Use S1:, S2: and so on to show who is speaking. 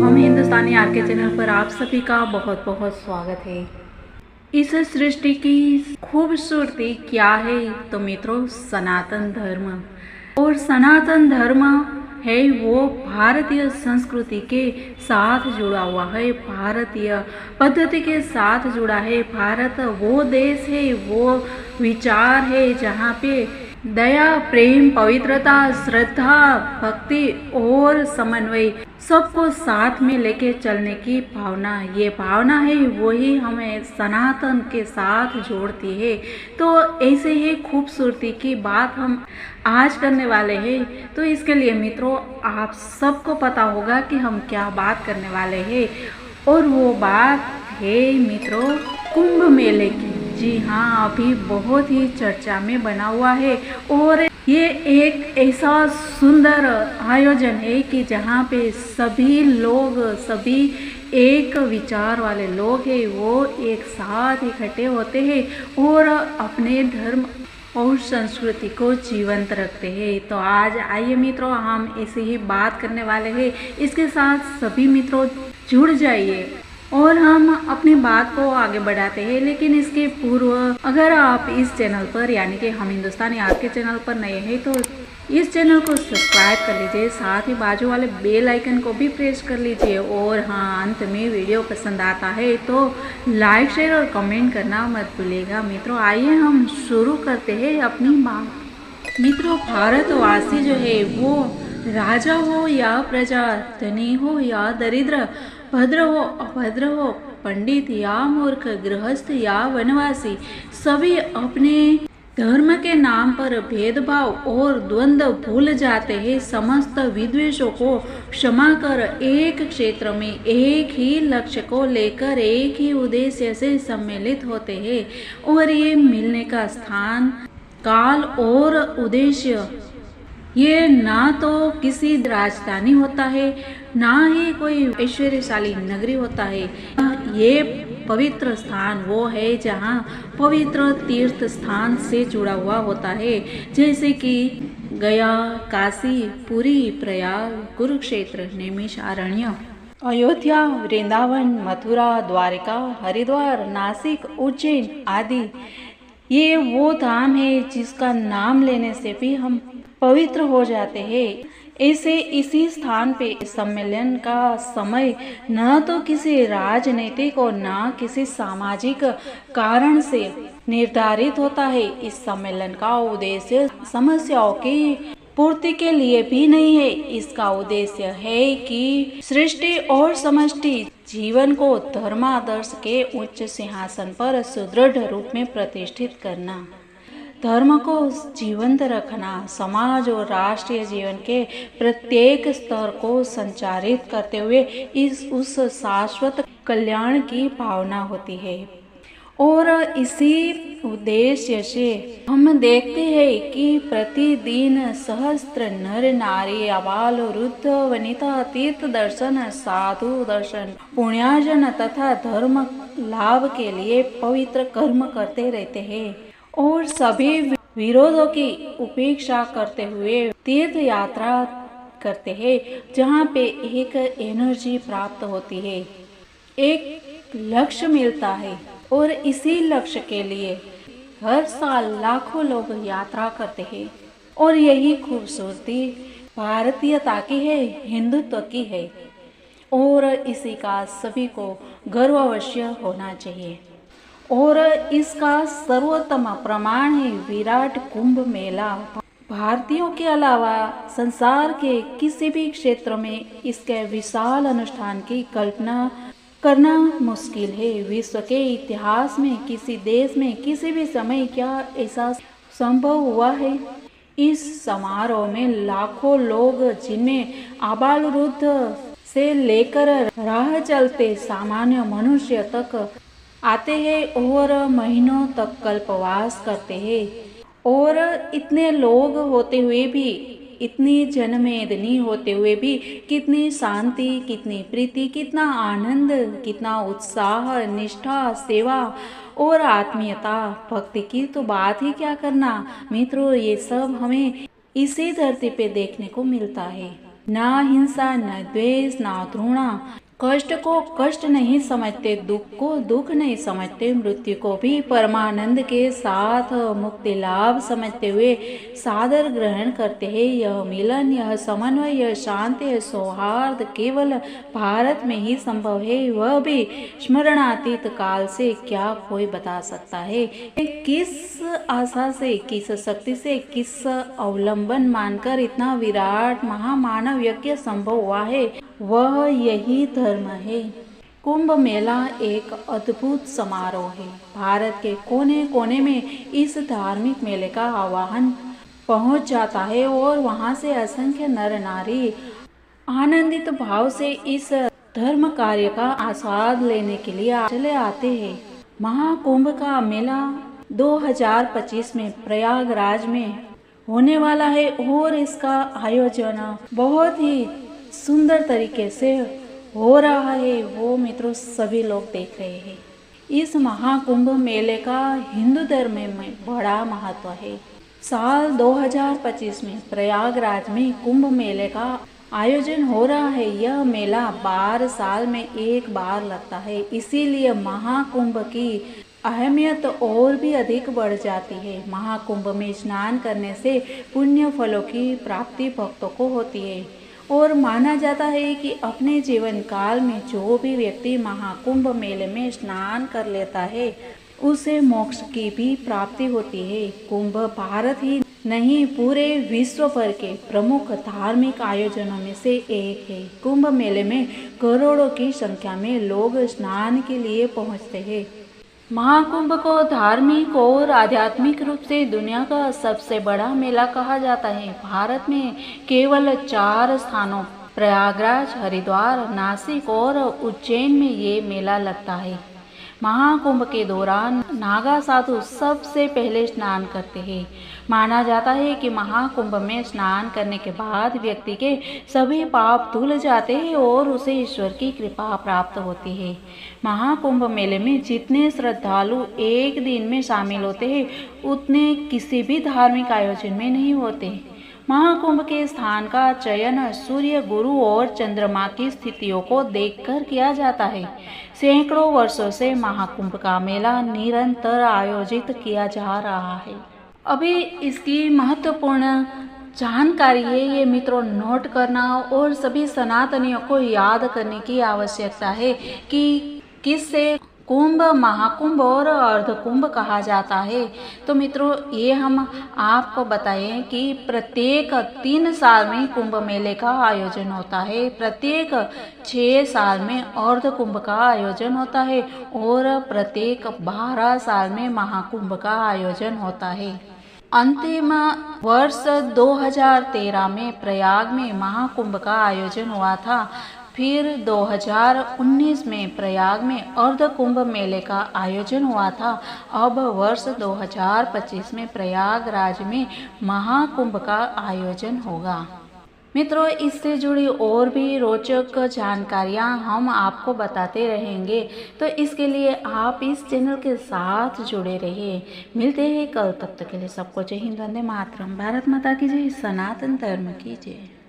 S1: हम हिंदुस्तानी आर के चैनल पर आप सभी का बहुत बहुत स्वागत है। इस सृष्टि की खूबसूरती क्या है तो मित्रों, सनातन धर्म। और सनातन धर्म है वो भारतीय संस्कृति के साथ जुड़ा हुआ है, भारतीय पद्धति के साथ जुड़ा है। भारत वो देश है, वो विचार है जहाँ पे दया, प्रेम, पवित्रता, श्रद्धा, भक्ति और समन्वय सबको साथ में लेके चलने की भावना, ये भावना है वही हमें सनातन के साथ जोड़ती है। तो ऐसे ही खूबसूरती की बात हम आज करने वाले हैं। तो इसके लिए मित्रों, आप सबको पता होगा कि हम क्या बात करने वाले हैं, और वो बात है मित्रों कुंभ मेले की। जी हाँ, अभी बहुत ही चर्चा में बना हुआ है और ये एक ऐसा सुंदर आयोजन है कि जहाँ पे सभी लोग, सभी एक विचार वाले लोग हैं, वो एक साथ इकट्ठे होते हैं और अपने धर्म और संस्कृति को जीवंत रखते हैं। तो आज आइए मित्रों, हम ऐसे ही बात करने वाले हैं। इसके साथ सभी मित्रों जुड़ जाइए और हम अपनी बात को आगे बढ़ाते हैं। लेकिन इसके पूर्व अगर आप इस चैनल पर यानी कि हम हिंदुस्तानी आर के चैनल पर नए हैं तो इस चैनल को सब्सक्राइब कर लीजिए, साथ ही बाजू वाले बेल आइकन को भी प्रेस कर लीजिए। और हाँ, अंत में वीडियो पसंद आता है तो लाइक, शेयर और कमेंट करना मत भूलिएगा। मित्रों आइए हम शुरू करते हैं अपनी बात। मित्रों, भारतवासी जो है वो राजा हो या प्रजा, धनी हो या दरिद्र, भद्र हो अभद्र हो, पंडित या मूर्ख, गृहस्थ या वनवासी, सभी अपने धर्म के नाम पर भेदभाव और द्वंद्व भूल जाते हैं। समस्त विद्वेषों को क्षमा कर एक क्षेत्र में एक ही लक्ष्य को लेकर एक ही उद्देश्य से सम्मिलित होते हैं। और ये मिलने का स्थान, काल और उद्देश्य ये ना तो किसी राजधानी होता है, ना ही कोई ऐश्वर्यशाली नगरी होता है। ये पवित्र स्थान वो है जहाँ पवित्र तीर्थ स्थान से जुड़ा हुआ होता है, जैसे कि गया, काशी, पुरी, प्रयाग, कुरुक्षेत्र, नैमिषारण्य, अयोध्या, वृंदावन, मथुरा, द्वारिका, हरिद्वार, नासिक, उज्जैन आदि। ये वो धाम है जिसका नाम लेने से भी हम पवित्र हो जाते हैं। ऐसे इसी स्थान पे सम्मेलन का समय न तो किसी राजनीतिक और न किसी सामाजिक कारण से निर्धारित होता है। इस सम्मेलन का उद्देश्य समस्याओं की पूर्ति के लिए भी नहीं है। इसका उद्देश्य है कि सृष्टि और समष्टि जीवन को धर्मादर्श के उच्च सिंहासन पर सुदृढ़ रूप में प्रतिष्ठित करना, धर्म को जीवंत रखना, समाज और राष्ट्रीय जीवन के प्रत्येक स्तर को संचारित करते हुए उस शाश्वत कल्याण की भावना होती है। और इसी उद्देश्य से हम देखते हैं कि प्रतिदिन सहस्त्र नर नारी, आबाल वृद्ध वनिता तीर्थ दर्शन, साधु दर्शन, पुण्यार्जन तथा धर्म लाभ के लिए पवित्र कर्म करते रहते हैं और सभी विरोधों की उपेक्षा करते हुए तीर्थ यात्रा करते हैं, जहाँ पे एक एनर्जी प्राप्त होती है, एक लक्ष्य मिलता है। और इसी लक्ष्य के लिए हर साल लाखों लोग यात्रा करते हैं। और यही खूबसूरती भारतीयता की है, हिंदुत्व की है, और इसी का सभी को गर्व अवश्य होना चाहिए। और इसका सर्वोत्तम प्रमाण है विराट कुंभ मेला। भारतीयों के अलावा संसार के किसी भी क्षेत्र में इसके विशाल अनुष्ठान की कल्पना करना मुश्किल है। विश्व के इतिहास में किसी देश में किसी भी समय क्या ऐसा संभव हुआ है? इस समारोह में लाखों लोग, जिनमें आबाल वृद्ध से लेकर राह चलते सामान्य मनुष्य तक आते हैं और महीनों तक कल्पवास करते हैं। और इतने लोग होते हुए भी, इतनी जनमेदनी होते हुए भी कितनी शांति, कितनी प्रीति, कितना आनंद, कितना उत्साह, निष्ठा, सेवा और आत्मीयता, भक्ति की तो बात ही क्या करना। मित्रों, ये सब हमें इसी धरती पे देखने को मिलता है। ना हिंसा, न द्वेष, ना घृणा। कष्ट को कष्ट नहीं समझते, दुख को दुख नहीं समझते, मृत्यु को भी परमानंद के साथ मुक्ति लाभ समझते हुए सादर ग्रहण करते हैं। यह मिलन, यह समन्वय, यह शांति, यह सौहार्द केवल भारत में ही संभव है, वह भी स्मरणातीत काल से। क्या कोई बता सकता है किस आशा से, किस शक्ति से, किस अवलंबन मानकर इतना विराट महामानव यज्ञ संभव हुआ है? वह यही धर्म है। कुंभ मेला एक अद्भुत समारोह है। भारत के कोने कोने में इस धार्मिक मेले का आह्वान पहुंच जाता है और वहां से असंख्य नर नारी आनंदित भाव से इस धर्म कार्य का आस्वाद लेने के लिए चले आते हैं। महाकुंभ का मेला 2025 में प्रयागराज में होने वाला है और इसका आयोजन बहुत ही सुंदर तरीके से हो रहा है, वो मित्रों सभी लोग देख रहे हैं। इस महाकुंभ मेले का हिंदू धर्म में बड़ा महत्व है। साल 2025 में प्रयागराज में कुंभ मेले का आयोजन हो रहा है। यह मेला 12 साल में एक बार लगता है, इसीलिए महाकुंभ की अहमियत और भी अधिक बढ़ जाती है। महाकुंभ में स्नान करने से पुण्य फलों की प्राप्ति भक्तों को होती है और माना जाता है कि अपने जीवन काल में जो भी व्यक्ति महाकुंभ मेले में स्नान कर लेता है उसे मोक्ष की भी प्राप्ति होती है। कुंभ भारत ही नहीं पूरे विश्व भर के प्रमुख धार्मिक आयोजनों में से एक है। कुंभ मेले में करोड़ों की संख्या में लोग स्नान के लिए पहुंचते हैं। महाकुंभ को धार्मिक और आध्यात्मिक रूप से दुनिया का सबसे बड़ा मेला कहा जाता है। भारत में केवल 4 स्थानों प्रयागराज, हरिद्वार, नासिक और उज्जैन में ये मेला लगता है। महाकुंभ के दौरान नागा साधु सबसे पहले स्नान करते हैं। माना जाता है कि महाकुंभ में स्नान करने के बाद व्यक्ति के सभी पाप धुल जाते हैं और उसे ईश्वर की कृपा प्राप्त होती है। महाकुंभ मेले में जितने श्रद्धालु एक दिन में शामिल होते हैं उतने किसी भी धार्मिक आयोजन में नहीं होते। महाकुंभ के स्थान का चयन सूर्य, गुरु और चंद्रमा की स्थितियों को देखकर किया जाता है। सैकड़ों वर्षों से महाकुंभ का मेला निरंतर आयोजित किया जा रहा है। अभी इसकी महत्वपूर्ण जानकारी है, ये मित्रों नोट करना और सभी सनातनियों को याद करने की आवश्यकता है कि किससे कुंभ, महाकुंभ और अर्धकुंभ कहा जाता है। तो मित्रों ये हम आपको बताएं कि प्रत्येक 3 साल में कुंभ मेले का आयोजन होता है, प्रत्येक 6 साल में अर्धकुंभ का आयोजन होता है और प्रत्येक 12 साल में महाकुंभ का आयोजन होता है। अंतिम वर्ष 2013 में प्रयाग में महाकुंभ का आयोजन हुआ था। फिर 2019 में प्रयाग में अर्धकुंभ मेले का आयोजन हुआ था। अब वर्ष 2025 में प्रयागराज में महाकुंभ का आयोजन होगा। मित्रों इससे जुड़ी और भी रोचक जानकारियां हम आपको बताते रहेंगे, तो इसके लिए आप इस चैनल के साथ जुड़े रहिए। मिलते हैं कल, तब तक के लिए सबको जय हिंद, वंदे मातरम। भारत माता की जय, सनातन धर्म की जय।